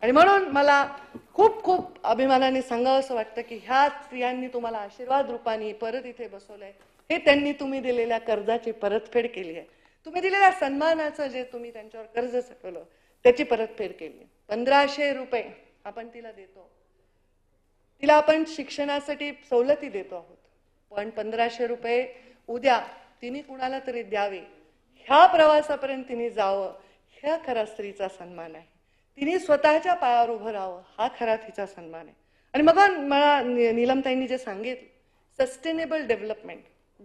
आणि म्हणून मला खूप खूप अभिमानाने सांगावं असं वाटतं की ह्या स्त्रियांनी तुम्हाला आशीर्वाद रूपाने परत इथे बसवलंय. हे त्यांनी तुम्ही दिलेल्या कर्जाची परतफेड केली आहे. तुम्ही दिलेल्या सन्मानाचं जे तुम्ही त्यांच्यावर कर्ज चढवलं त्याची परतफेड केली. 1500 रुपये आपण तिला देतो. तिला आपण शिक्षणासाठी सवलती देतो आहोत. पण 1500 रुपये उद्या तिने कुणाला तरी द्यावे, ह्या प्रवासापर्यंत तिने जावं, ह्या खरा स्त्रीचा सन्मान आहे. तिने स्वतःच्या पायावर उभं राहावं, हा खरा तिचा सन्मान आहे. आणि मग मला नीलमताईंनी जे सांगितलं, sustainable development,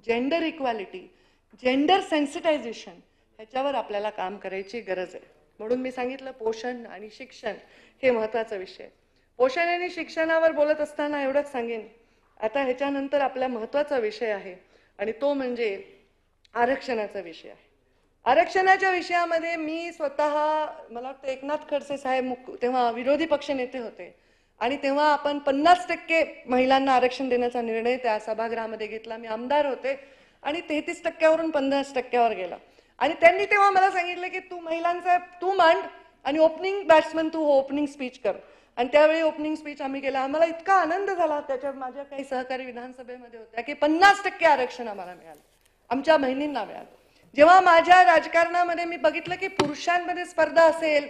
gender equality, gender sensitisation, ह्याच्यावर आपल्याला काम करायची गरज आहे. म्हणून मी सांगितलं पोषण आणि शिक्षण हे महत्त्वाचा विषय. पोषण आणि शिक्षणावर बोलत असताना एवढंच सांगेन, आता ह्याच्यानंतर आपला महत्त्वाचा विषय आहे आणि तो म्हणजे आरक्षणाचा विषय आहे. आरक्षणाच्या विषयामध्ये मी स्वतः, मला वाटतं एकनाथ खडसे साहेब तेव्हा विरोधी पक्षनेते होते आणि तेव्हा आपण 50% महिलांना आरक्षण देण्याचा निर्णय त्या सभागृहामध्ये घेतला. मी आमदार होते आणि 33%वरून 50%वर गेला. आणि त्यांनी तेव्हा मला सांगितलं की तू महिलांचा तू मांड आणि ओपनिंग बॅट्समन तू ओपनिंग स्पीच कर. आणि त्यावेळी ओपनिंग स्पीच आम्ही केला. आम्हाला इतका आनंद झाला. त्याच्यात माझ्या काही सहकारी विधानसभेमध्ये होत्या की 50% आरक्षण आम्हाला मिळालं, आमच्या बहिणींना मिळालं. जेव्हा माझ्या राजकारणामध्ये मी बघितलं की पुरुषांमध्ये स्पर्धा असेल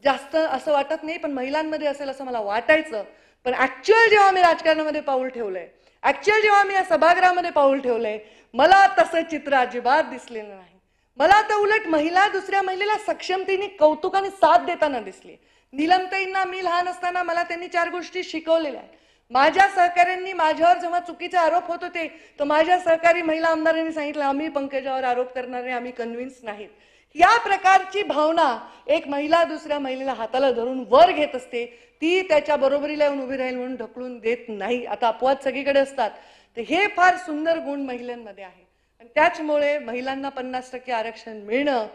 जास्त असं वाटत नाही, पण महिलांमध्ये असेल असं मला वाटायचं. पण ऍक्च्युअल जेव्हा मी राजकारणामध्ये पाऊल ठेवलंय, ऍक्च्युअल जेव्हा मी या सभागृहामध्ये पाऊल ठेवलंय, मला तसं चित्र अजिबात दिसलेलं नाही. मला तर उलट महिला दुसऱ्या महिलेला सक्षमतेने कौतुकाने साथ देताना दिसली. नीलमताईंना मी लहान असताना मला त्यांनी 4 गोष्टी शिकवलेल्या आहेत. माझ्या सहकाऱ्यांनी माझ्यावर जेव्हा चुकीचे आरोप होत होते तर माझ्या सहकारी महिला आमदारांनी सांगितलं आम्ही पंकजावर आरोप करणारे आम्ही कन्व्हिन्स नाहीत. या प्रकारची भावना एक महिला दुसऱ्या महिलेला हाताला धरून वर घेत असते. ती त्याच्या बरोबरीला येऊन उभी राहील म्हणून ढकलून देत नाही. आता अपवाद सगळीकडे असतात. तर हे फार सुंदर गुण महिलांमध्ये आहे आणि त्याचमुळे महिलांना 50% आरक्षण मिळणं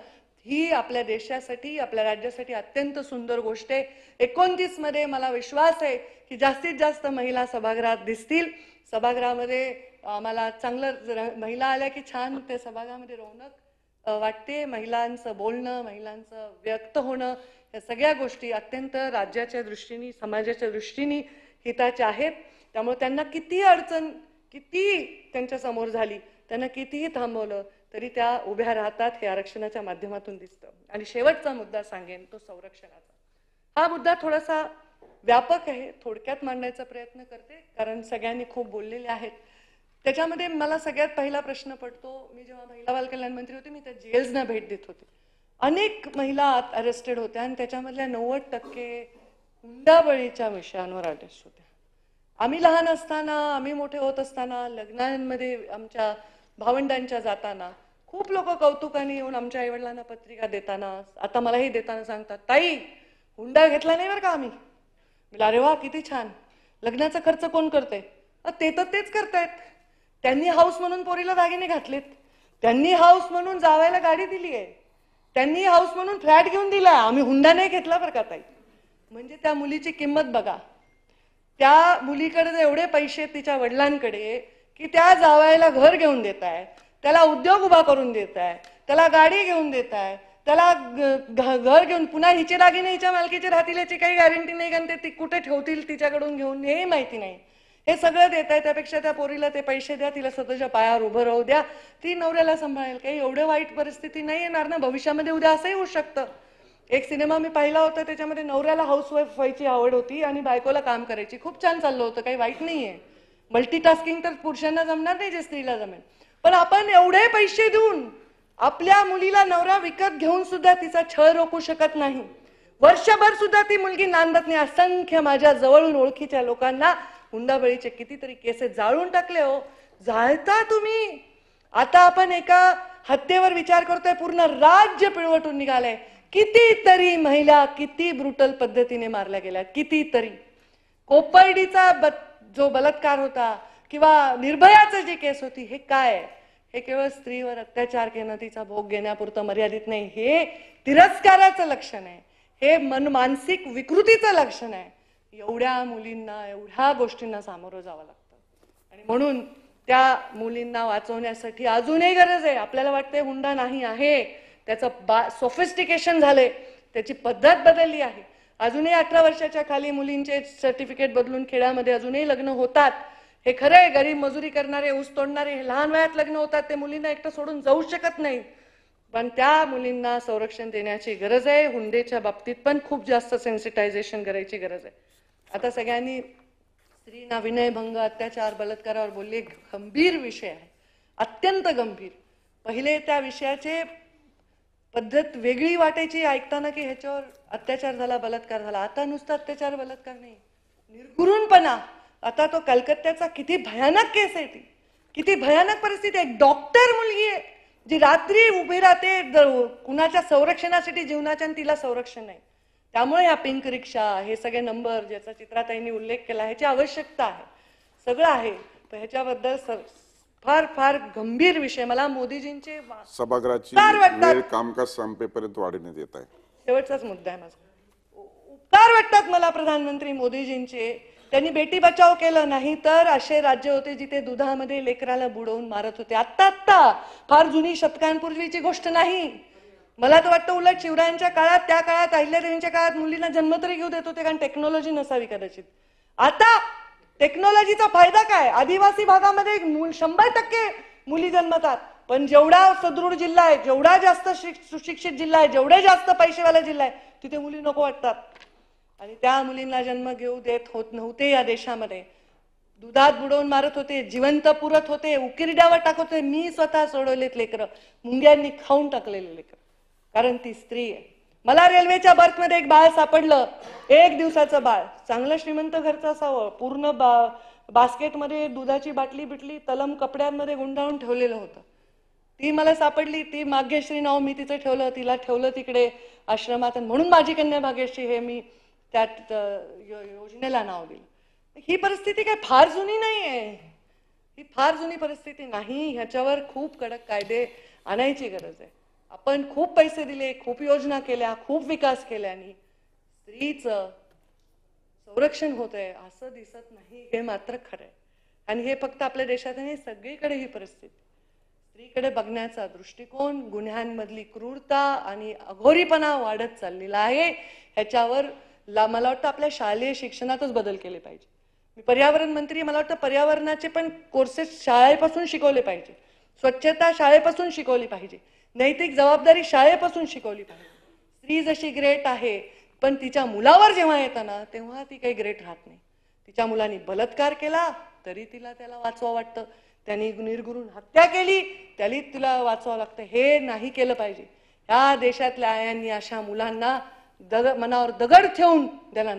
ही आपल्या देशासाठी, आपल्या राज्यासाठी अत्यंत सुंदर गोष्ट आहे. 29 मध्ये मला विश्वास आहे की जास्तीत जास्त महिला सभागृहात दिसतील. सभागृहामध्ये आम्हाला चांगलं महिला आल्या की छान त्या सभागृहामध्ये रौनक वाटते. महिलांचं बोलणं, महिलांचं व्यक्त होणं, या सगळ्या गोष्टी अत्यंत राज्याच्या दृष्टीने, समाजाच्या दृष्टीने हिताच्या आहेत. त्यामुळे त्यांना किती अडचण, किती त्यांच्या समोर झाली, त्यांना कितीही थांबवलं तरी त्या उभ्या राहतात. हे आरक्षणाच्या माध्यमातून दिसतं. आणि शेवटचा मुद्दा सांगेन तो संरक्षणाचा. हा मुद्दा थोडासा व्यापक आहे, थोडक्यात मांडण्याचा प्रयत्न करते कारण सगळ्यांनी खूप बोललेले आहेत. त्याच्यामध्ये मला सगळ्यात पहिला प्रश्न पडतो, मी जेव्हा महिला बाल कल्याण मंत्री होते मी त्या जेल्सना भेट देत होते. अनेक महिला अरेस्टेड होत्या आणि त्याच्यामधल्या 90% हुंडाबळीच्या विषयांवर अरेस्ट होत्या. आम्ही लहान असताना, आम्ही मोठे होत असताना, लग्नांमध्ये आमच्या भावंडांच्या जाताना खूप लोक कौतुकाने येऊन आमच्या आईवडिलांना पत्रिका देताना, आता मलाही देताना सांगतात ताई हुंडा घेतला नाही बरं का आम्ही. अरे वा किती छान. लग्नाचा खर्च कोण करते? ते तर तेच करतायत. त्यांनी हाऊस म्हणून पोरीला दागिने घातलेत, त्यांनी हाऊस म्हणून जावायला गाडी दिली आहे, त्यांनी हाऊस म्हणून फ्लॅट घेऊन दिला, आम्ही हुंडा नाही घेतला बरं का ताई. म्हणजे त्या मुलीची किंमत बघा. त्या मुलीकडे एवढे पैसे तिच्या वडिलांकडे की त्या जावायला घर घेऊन देत आहे, त्याला उद्योग उभा करून देत आहे, त्याला गाडी घेऊन देत आहे, त्याला घर घेऊन, पुन्हा हिचे दागिने हिच्या मालकीचे राहतील याची काही गॅरंटी नाही कारण ते कुठे ठेवतील तिच्याकडून घेऊन हे माहिती नाही. हे सगळं देत आहे. त्यापेक्षा त्या पोरीला ते पैसे द्या, तिला स्वतःच्या पायावर उभं राहू द्या, ती नवऱ्याला सांभाळेल. काही एवढं वाईट परिस्थिती नाही येणार ना भविष्यामध्ये. उद्या असंही होऊ शकतं. एक सिनेमा मी पाहिला होता त्याच्यामध्ये नवऱ्याला हाऊसवाईफ व्हायची आवड होती आणि बायकोला काम करायची. खूप छान चाललं होतं, काही वाईट नाहीये. मल्टीटास्किंग तर पुरुषांना जमणार नाही जे स्त्रीला जमेल. पण आपण एवढे पैसे देऊन आपल्या मुलीला नवरा विकत घेऊन सुद्धा तिचा छळ रोखू शकत नाही. वर्षभर सुद्धा ती मुलगी नांदत नाही. असंख्य माझ्या जवळून ओळखीच्या लोकांना हुंडाबळीचे कितीतरी केसेस जाळून टाकले. हो जाळता तुम्ही. आता आपण एका हत्येवर विचार करतोय, पूर्ण राज्य पिळवटून निघालंय. कितीतरी महिला किती ब्रुटल पद्धतीने मारल्या गेल्या, कितीतरी. कोपर्डीचा जो बलात्कार होता किंवा निर्भयाची जी केस होती, हे काय? हे केवळ स्त्रीवर अत्याचार केलं, तिचा भोग घेण्यापुरतं मर्यादित नाही. हे तिरस्काराचं लक्षण आहे, हे मानसिक विकृतीचं लक्षण आहे. एवढ्या मुलींना, एवढ्या गोष्टींना सामोरं जावं लागतं. आणि म्हणून त्या मुलींना वाचवण्यासाठी अजूनही गरज आहे. आपल्याला वाटते हुंडा नाही आहे, त्याचं सोफिस्टिकेशन झालंय, त्याची पद्धत बदलली आहे. अजूनही 18 वर्षाच्या खाली मुलींचे सर्टिफिकेट बदलून खेड्यामध्ये अजूनही लग्न होतात. हे खरं आहे, गरीब मजुरी करणारे, ऊस तोडणारे हे लहान वयात लग्न होतात, ते मुलींना एकटं सोडून जाऊ शकत नाही. पण त्या मुलींना संरक्षण देण्याची गरज आहे. हुंडेच्या बाबतीत पण खूप जास्त सेन्सिटायझेशन करायची गरज आहे. आता सगळ्यांनी स्त्रीना विनयभंग, अत्याचार, बलात्कारावर बोलले. गंभीर विषय आहे, अत्यंत गंभीर. पहिले त्या विषयाचे पद्धत वेगळी वाटायची ऐकताना की ह्याच्यावर अत्याचार झाला, बलात्कार झाला. आता नुसतं अत्याचार बलात्कार नाही, निर्गुणपणा. आता तो कलकत्त्याचा किती भयानक केस आहे, ती किती भयानक परिस्थिती. एक डॉक्टर मुलगी आहे जी रात्री उभी राहते कुणाच्या संरक्षणासाठी जीवनाच्या, आणि तिला संरक्षण नाही. त्यामुळे या पिंक रिक्षा, हे सगळे नंबर ज्याचा चित्राताईंनी उल्लेख केला, ह्याची आवश्यकता आहे, सगळं आहे. पण ह्याच्याबद्दल फार फार गंभीर विषय. मला मोदीजींचे सभागृहाची वेळ कामकाज संपेपर्यंत वाढवण्यात येत आहे. शेवटचाच मुद्दा आहे माझा. उपकार वाटतात मला प्रधानमंत्री मोदीजींचे. त्यांनी बेटी बचाव केलं, नाही तर असे राज्य होते जिथे दुधामध्ये लेकराला बुडवून मारत होते. आत्ता फार जुनी शतकांपूर्वीची गोष्ट नाही. मला तर वाटतं उलट शिवरायांच्या काळात, त्या काळात, अहिल्यादेवींच्या काळात मुलींना जन्म तरी घेऊ देत होते, कारण टेक्नॉलॉजी नसावी कदाचित. आता टेक्नॉलॉजीचा फायदा काय? आदिवासी भागामध्ये 100% मुली जन्मतात, पण जेवढा सदृढ जिल्हा आहे, जेवढा जास्त सुशिक्षित जिल्हा आहे, जेवढे जास्त पैसेवाला जिल्हा आहे, तिथे मुली नको वाटतात. आणि त्या मुलींना जन्म घेऊ देत होत नव्हते या देशामध्ये. दुधात बुडवून मारत होते, जिवंत पुरत होते, उकिरड्यावर टाकत होते. मी स्वतः सोडवलेत लेकरं, मुंग्यांनी खाऊन टाकलेले लेकरं, कारण ती स्त्री आहे. मला रेल्वेच्या बर्थमध्ये एक बाळ सापडलं, 1 दिवसाचं बाळ, चांगलं श्रीमंत घरचं असावं, पूर्ण बास्केटमध्ये दुधाची बाटली बिटली तलम कपड्यांमध्ये गुंडाळून ठेवलेलं होतं. ती मला सापडली. ती भाग्यश्री नाव मी तिचं ठेवलं, तिला ठेवलं तिकडे आश्रमात, म्हणून माझी कन्या भाग्यश्री हे मी त्या योजनेला नाव दिलं. ही परिस्थिती काय फार जुनी नाही आहे, ही फार जुनी परिस्थिती नाही. ह्याच्यावर खूप कडक कायदे आणायची गरज आहे. आपण खूप पैसे दिले, खूप योजना केल्या, खूप विकास केल्या, आणि स्त्रीचं संरक्षण होतंय असं दिसत नाही, हे मात्र खरं आहे. आणि हे फक्त आपल्या देशात नाही, सगळीकडे ही परिस्थिती. स्त्रीकडे बघण्याचा दृष्टिकोन, गुन्ह्यांमधली क्रूरता आणि अघोरीपणा वाढत चाललेला आहे. ह्याच्यावर मला वाटतं आपल्या शालेय शिक्षणातच बदल केले पाहिजे. मी पर्यावरण मंत्री, मला वाटतं पर्यावरणाचे पण कोर्सेस शाळेपासून शिकवले पाहिजे, स्वच्छता शाळेपासून शिकवली पाहिजे, नैतिक जबाबदारी शाळेपासून शिकवली पाहिजे. स्त्री जशी ग्रेट आहे, पण तिच्या मुलावर जेव्हा येतं ना, तेव्हा ती काही ग्रेट राहत नाही. तिच्या मुलांनी बलात्कार केला तरी त्याला वाचवावं वाटतं, त्यांनी निर्घृण हत्या केली तरी तिला वाचवावं लागतं. हे नाही केलं पाहिजे. ह्या देशातल्या आयांनी अशा मुलांना मनावर दगड ठेवून त्याला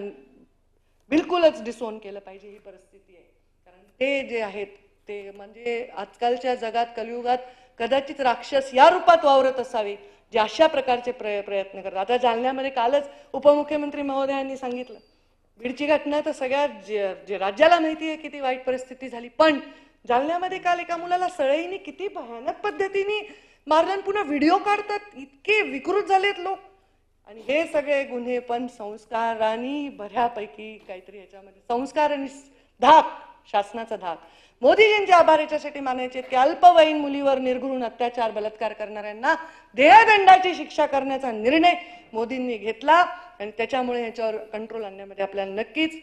बिलकुलच डिसोन केलं पाहिजे. ही परिस्थिती आहे. कारण ते जे आहेत ते म्हणजे आजकालच्या जगात, कलियुगात कदाचित राक्षस या रूपात वावरत असावे, जे अशा प्रकारचे प्रयत्न करतात. आता जालन्यामध्ये कालच उपमुख्यमंत्री महोदयांनी सांगितलं, बीडची घटना तर सगळ्या जे राज्याला माहिती आहे किती वाईट परिस्थिती झाली, पण जालन्यामध्ये काल एका मुलाला सळईने किती भयानक पद्धतीने मारलं, पुन्हा व्हिडिओ काढतात. इतके विकृत झालेत लोक. आणि हे सगळे गुन्हे पण संस्कार आणि बऱ्यापैकी काहीतरी ह्याच्यामध्ये संस्कार आणि धाक, शासनाचा धाक. मोदीजींचे आभार याच्यासाठी मानायचे की अल्पवयीन मुलीवर निर्घृण अत्याचार, बलात्कार करणाऱ्यांना देहदंडाची शिक्षा करण्याचा निर्णय मोदींनी घेतला, आणि त्याच्यामुळे ह्याच्यावर कंट्रोल आणण्यामध्ये आपल्याला नक्कीच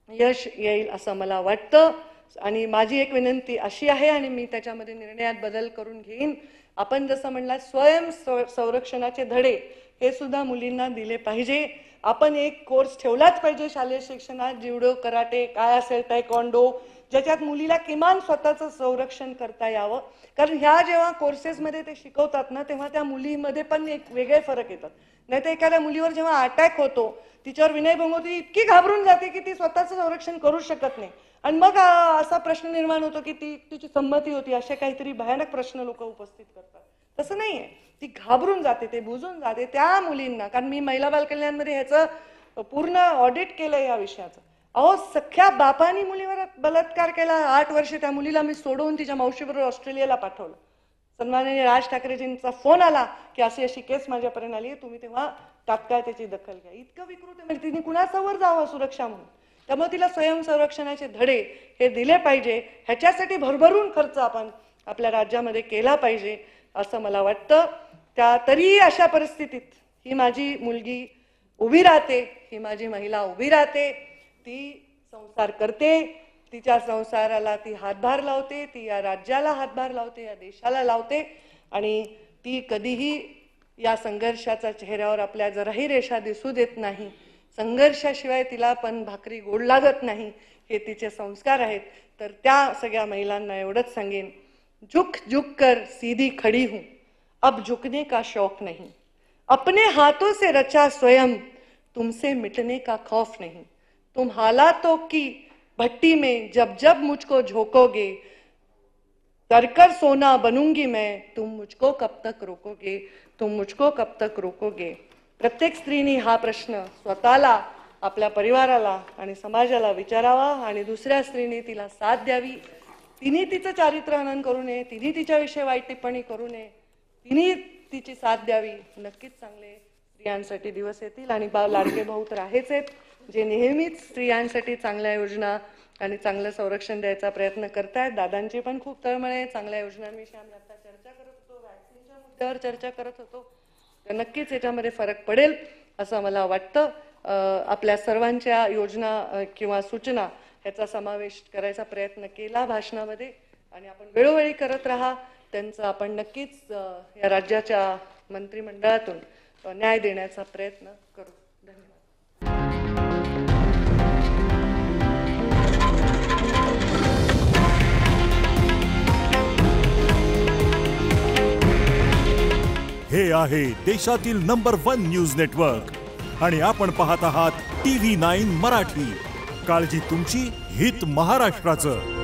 यश येईल असं मला वाटतं. आणि माझी एक विनंती अशी आहे, आणि मी त्याच्यामध्ये निर्णयात बदल करून घेईन. आपण जसं म्हणला, स्वयं संरक्षणाचे धडे हे सुद्धा मुलींना दिले पाहिजे. आपण एक कोर्स ठेवलाच पाहिजे शालेय शिक्षणात, जुडो, कराटे, काय असेल तायक्वांडो, ज्याच्यात मुलीला किमान स्वतःचं संरक्षण करता यावं. कारण ह्या जेव्हा कोर्सेसमध्ये ते शिकवतात ना, तेव्हा त्या मुलीमध्ये पण एक वेगळे फरक येतात. नाही तर एखाद्या मुलीवर जेव्हा अटॅक होतो, तिच्यावर विनयभंग होती, इतकी घाबरून जाते की ती स्वतःचं संरक्षण करू शकत नाही, आणि मग असा प्रश्न निर्माण होतो की तिची संमती होती, असे काहीतरी भयानक प्रश्न लोक उपस्थित करतात. तसं नाहीये, ती घाबरून जाते, ते बुजून जाते. त्या मुलींना, कारण मी महिला बालकल्याणमध्ये ह्याचं पूर्ण ऑडिट केलं या विषयाचं. अहो, सख्या बापानी मुलीवर बलात्कार केला, 8 वर्षे त्या मुलीला मी सोडवून तिच्या मावशीबरोबर ऑस्ट्रेलियाला पाठवलं. सन्माननीय राज ठाकरेजींचा फोन आला की अशी अशी केस माझ्यापर्यंत आली, तुम्ही तेव्हा तात्काळ त्याची दखल घ्या. इतकं विकृत आहे, म्हणजे तिने कुणासमोर जावं सुरक्षा म्हणून. त्यामुळे तिला स्वयंसंरक्षणाचे धडे हे दिले पाहिजे. ह्याच्यासाठी भरभरून खर्च आपण आपल्या राज्यामध्ये केला पाहिजे असं मला वाटतं. तरी अशा परिस्थितीत ही माझी मुलगी उभी राहते, ही माझी महिला उभी राहते, ती संसार करते, तिच्या संसाराला ती हातभार लावते, ती या राज्याला हातभार लावते, या देशाला लावते आणि ती कधीही या संघर्षाचा चेहऱ्यावर आपल्या जराही रेषा दिसू देत नाही. संघर्षाशिवाय तिला पण भाकरी गोड लागत नाही, हे तिचे संस्कार आहेत. तर त्या सगळ्या महिलांना एवढंच सांगेन, झुक झुक कर सीधी खड़ी हूँ, अब झुकने का शौक नहीं, अपने हाथों से रचा स्वयं, तुमसे मिटने का खौफ नहीं. तुम हालातों की भट्टी में जब जब मुझको झोंकोगे, करकर सोना बनूंगी मैं, तुम मुझको कब तक रोकोगे, तुम मुझको कब तक रोकोगे. प्रत्येक स्त्रीने हा प्रश्न स्वतःला, आपल्या परिवाराला आणि समाजाला विचारावा आणि दुसऱ्या स्त्रीने तिला साथ द्यावी. तिने तिचं चारित्र्य हनन करू नये, तिने तिच्याविषयी वाईट टिप्पणी करू नये, तिने तिची साथ द्यावी. नक्कीच चांगले स्त्रियांसाठी दिवस येतील आणि लाडके भाऊ तर आहेच आहेत, जे नेहमीच स्त्रियांसाठी चांगल्या योजना आणि चांगलं संरक्षण द्यायचा प्रयत्न करतायत. दादांची पण खूप तळमळ आहे. चांगल्या योजनांविषयी आम्ही आता चर्चा करत होतो, वॅक्सिनच्या मुद्द्यावर चर्चा करत होतो. तर नक्कीच याच्यामध्ये फरक पडेल असं मला वाटतं. आपल्या सर्वांच्या योजना किंवा सूचना याचा समावेश करायचा प्रयत्न केला भाषणामध्ये आणि आपण वेळोवेळी करत राहा. त्यांचं आपण नक्कीच या राज्याच्या मंत्रिमंडळातून न्याय देण्याचा प्रयत्न करू. धन्यवाद. हे आहे देशातील नंबर 1 न्यूज नेटवर्क आणि आपण पाहत आहात TV9 मराठी. काळजी तुमची, हित महाराष्ट्राचं.